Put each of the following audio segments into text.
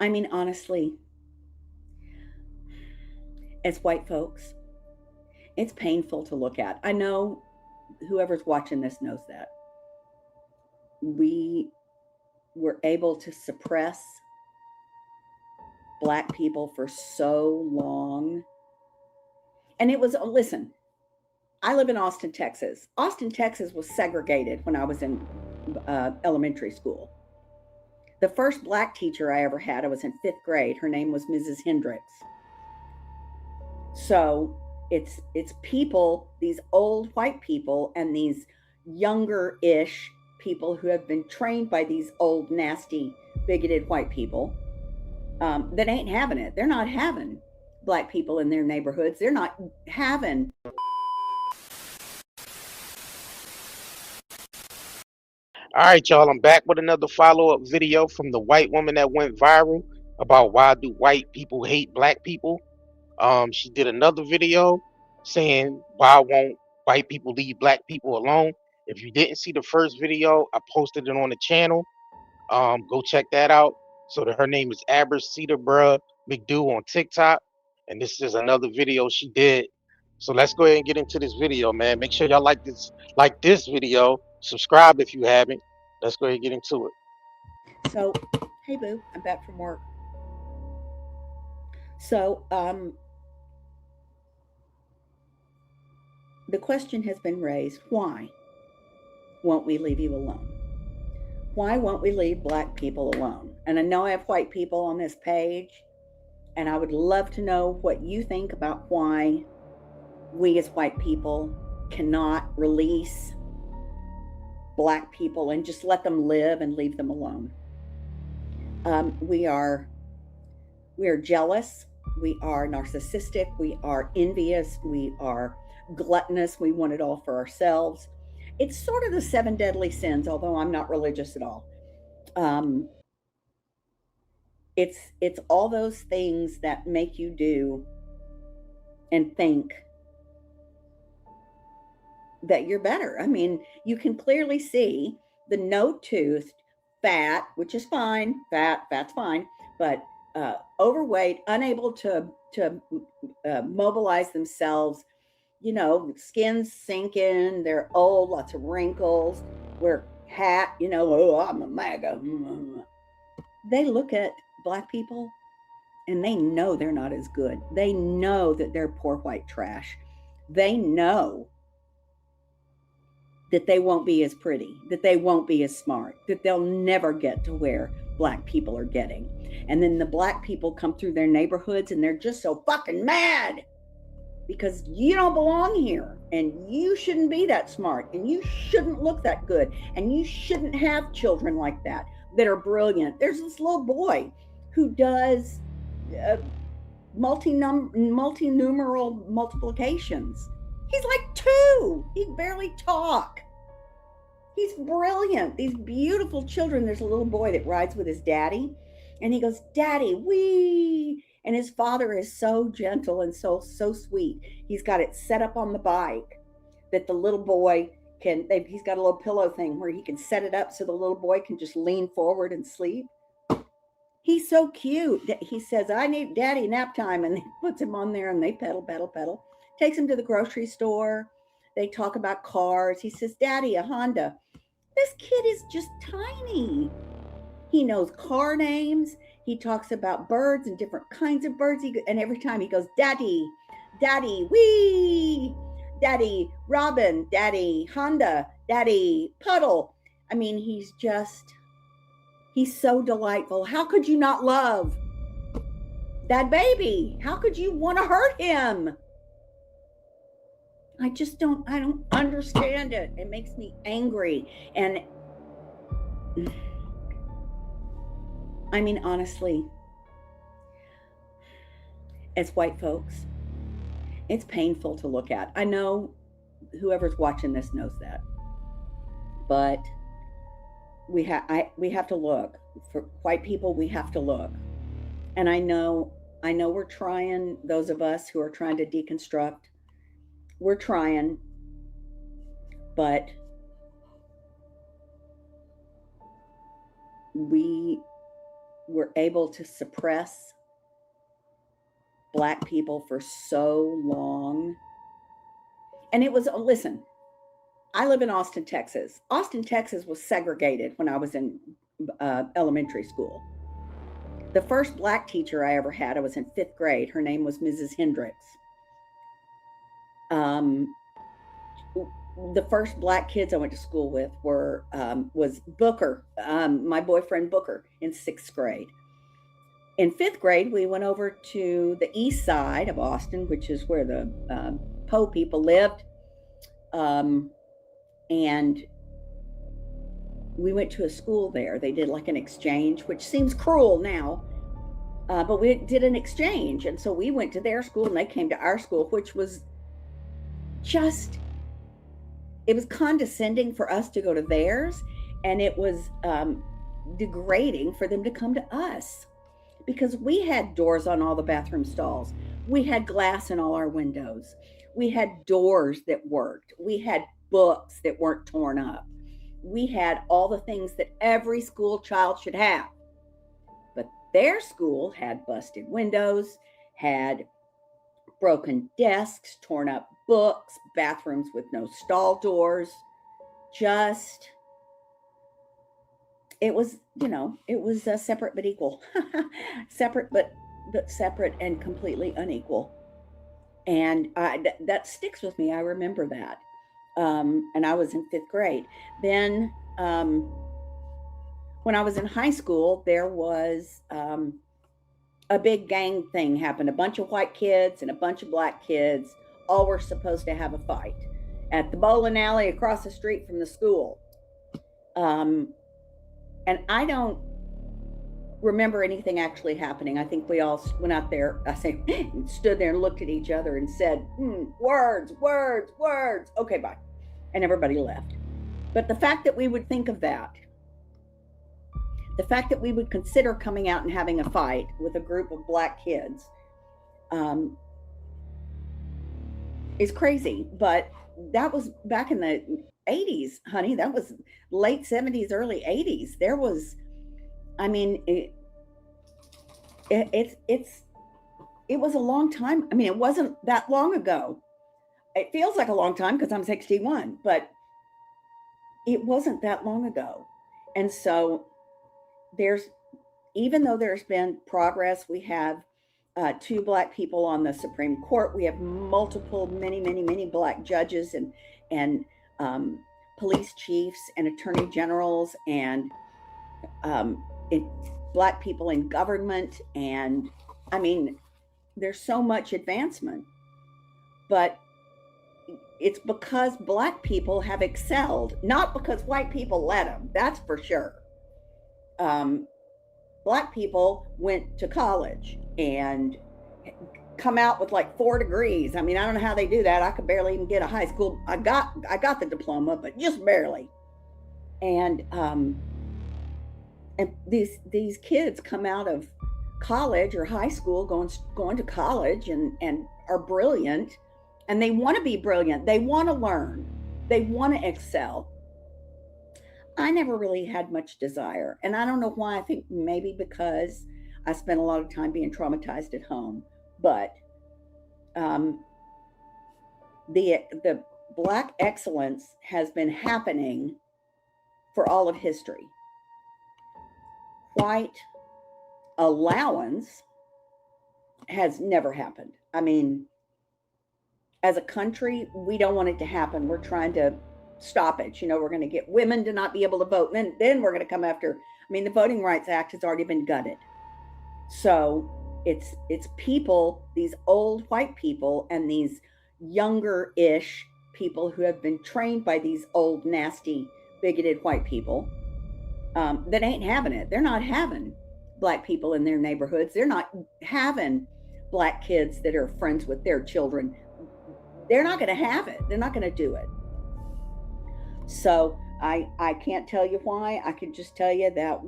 I mean, honestly, as white folks, it's painful to look at. I know whoever's watching this knows that. We were able to suppress Black people for so long. And it was, listen, I live in Austin, Texas. Austin, Texas was segregated when I was in elementary school. The first Black teacher I ever had, I was in fifth grade. Her name was Mrs. Hendricks. So it's people, these old white people and these younger-ish people who have been trained by these old, nasty, bigoted white people that ain't having it. They're not having Black people in their neighborhoods. They're not having. All right, y'all. I'm back with another follow-up video from the white woman that went viral about why do white people hate black people. She did another video saying why won't white people leave black people alone. If you didn't see the first video, I posted it on the channel. Go check that out. So her name is Aber Cedarbrug McDo on TikTok, and this is another video she did. So let's go ahead and get into this video, man. Make sure y'all like this video. Subscribe if you haven't. Let's go ahead and get into it. So, hey, boo, I'm back from work. So, the question has been raised, why won't we leave you alone? Why won't we leave Black people alone? And I know I have white people on this page, and I would love to know what you think about why we as white people cannot release Black people and just let them live and leave them alone. We are jealous, we are narcissistic, we are envious, we are gluttonous, we want it all for ourselves. It's sort of the seven deadly sins, although I'm not religious at all. Um, it's all those things that make you do and think that you're better. I mean, you can clearly see the no-toothed, fat, which is fine. Fat's fine, but overweight, unable to mobilize themselves. You know, skin's sinking. They're old, lots of wrinkles. Wear hat. You know, oh, I'm a MAGA. They look at Black people and they know they're not as good. They know that they're poor white trash. They know that they won't be as pretty, that they won't be as smart, that they'll never get to where Black people are getting. And then the Black people come through their neighborhoods and they're just so fucking mad because you don't belong here and you shouldn't be that smart and you shouldn't look that good and you shouldn't have children like that are brilliant. There's this little boy who does multi-numeral multiplications. He's like 2. He can barely talk. He's brilliant. These beautiful children. There's a little boy that rides with his daddy, and he goes, "Daddy, wee!" And his father is so gentle and so sweet. He's got it set up on the bike that the little boy can. He's got a little pillow thing where he can set it up so the little boy can just lean forward and sleep. He's so cute. He says, "I need daddy nap time," and he puts him on there, and they pedal. Takes him to the grocery store. They talk about cars. He says, "Daddy, a Honda." This kid is just tiny. He knows car names. He talks about birds and different kinds of birds. And every time he goes, "Daddy, Daddy, wee, Daddy, Robin, Daddy, Honda, Daddy, Puddle." I mean, he's so delightful. How could you not love that baby? How could you want to hurt him? I don't understand it. It makes me angry. And I mean, honestly, as white folks, it's painful to look at. I know whoever's watching this knows that. But we have to look. For white people, we have to look. And I know we're trying, those of us who are trying to deconstruct, we're trying, but we were able to suppress Black people for so long. And it was, listen, I live in Austin, Texas. Austin, Texas was segregated when I was in elementary school. The first Black teacher I ever had, I was in 5th grade. Her name was Mrs. Hendricks. The first Black kids I went to school with was Booker, my boyfriend Booker, in 6th grade. In 5th grade, we went over to the east side of Austin, which is where the Poe people lived. And we went to a school there. They did like an exchange, which seems cruel now. But we did an exchange. And so we went to their school and they came to our school, which was just, it was condescending for us to go to theirs. And it was degrading for them to come to us, because we had doors on all the bathroom stalls. We had glass in all our windows. We had doors that worked. We had books that weren't torn up. We had all the things that every school child should have. But their school had busted windows, had broken desks, torn up books, bathrooms with no stall doors. Just, it was, it was separate but equal. Separate but separate and completely unequal. And that sticks with me. I remember that. And I was in 5th grade. Then when I was in high school, there was a big gang thing happened. A bunch of white kids and a bunch of Black kids all were supposed to have a fight at the bowling alley across the street from the school. And I don't remember anything actually happening. I think we all went out there, stood there and looked at each other and said, words, words, words. Okay, bye. And everybody left. But the fact that we would think of that, the fact that we would consider coming out and having a fight with a group of Black kids is crazy. But that was back in the 80s, honey. That was late 70s, early 80s. There was, I mean, it was a long time. I mean, it wasn't that long ago. It feels like a long time because I'm 61, but it wasn't that long ago. And so even though there's been progress, we have 2 Black people on the Supreme Court. We have many Black judges and police chiefs and attorney generals and Black people in government. And I mean, there's so much advancement, but it's because Black people have excelled, not because white people let them. That's for sure. Black people went to college and come out with like 4 degrees. I mean, I don't know how they do that. I could barely even get a high school. I got the diploma, but just barely. And these kids come out of college or high school, going to college and are brilliant, and they want to be brilliant. They want to learn. They want to excel. I never really had much desire, and I don't know why. I think maybe because I spent a lot of time being traumatized at home. But the Black excellence has been happening for all of history. White allowance has never happened. I mean, as a country, we don't want it to happen. We're trying to stop it. We're going to get women to not be able to vote. And then we're going to come after. I mean, the Voting Rights Act has already been gutted. So it's people, these old white people and these younger-ish people who have been trained by these old, nasty, bigoted white people that ain't having it. They're not having Black people in their neighborhoods. They're not having Black kids that are friends with their children. They're not going to have it. They're not going to do it. So I can't tell you why. I can just tell you that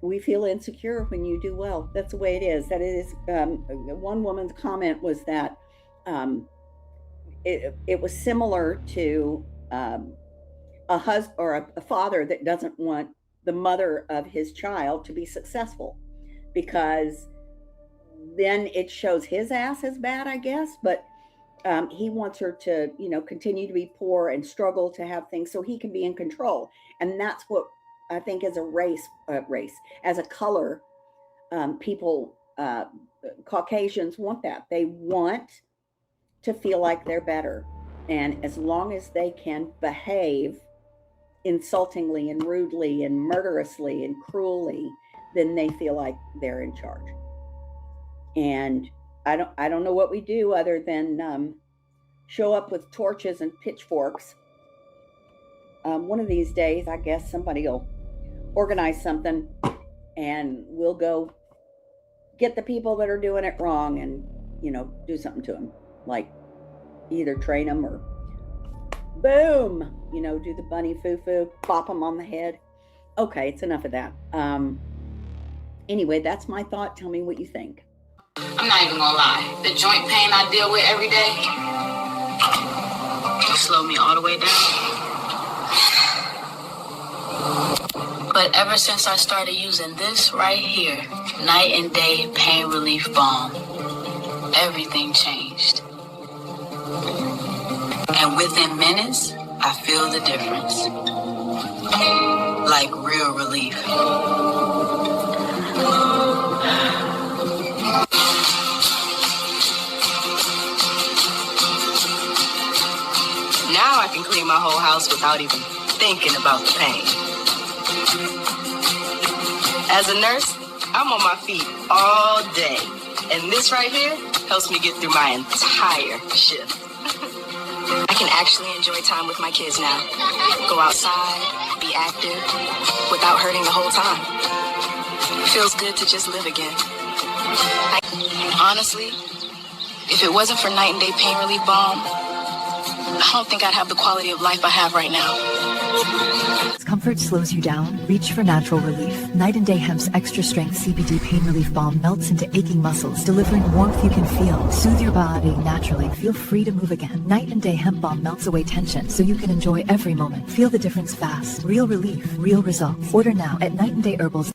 we feel insecure when you do well. That's the way it is. That is, one woman's comment was that it was similar to a husband or a father that doesn't want the mother of his child to be successful, because then it shows his ass as bad, I guess. But he wants her to, continue to be poor and struggle to have things so he can be in control. And that's what I think as a race, as a color, people, Caucasians want that. They want to feel like they're better. And as long as they can behave insultingly and rudely and murderously and cruelly, then they feel like they're in charge. And I don't know what we do other than show up with torches and pitchforks. One of these days, I guess somebody will organize something and we'll go get the people that are doing it wrong and, do something to them. Like either train them or boom, do the bunny foo-foo, pop them on the head. Okay, it's enough of that. Anyway, that's my thought. Tell me what you think. I'm not even gonna lie. The joint pain I deal with every day will slow me all the way down. But ever since I started using this right here, Night and Day Pain Relief Balm, everything changed. And within minutes, I feel the difference. Like real relief. Now I can clean my whole house without even thinking about the pain. As a nurse, I'm on my feet all day. And this right here helps me get through my entire shift. I can actually enjoy time with my kids now. Go outside, be active, without hurting the whole time. It feels good to just live again. Honestly, if it wasn't for Night and Day Pain Relief Balm, I don't think I'd have the quality of life I have right now. Comfort slows you down. Reach for natural relief. Night and Day Hemp's extra strength CBD pain relief balm melts into aching muscles, delivering warmth you can feel. Soothe your body naturally. Feel free to move again. Night and Day Hemp Balm melts away tension so you can enjoy every moment. Feel the difference fast. Real relief, real results. Order now at Night and Day Herbals.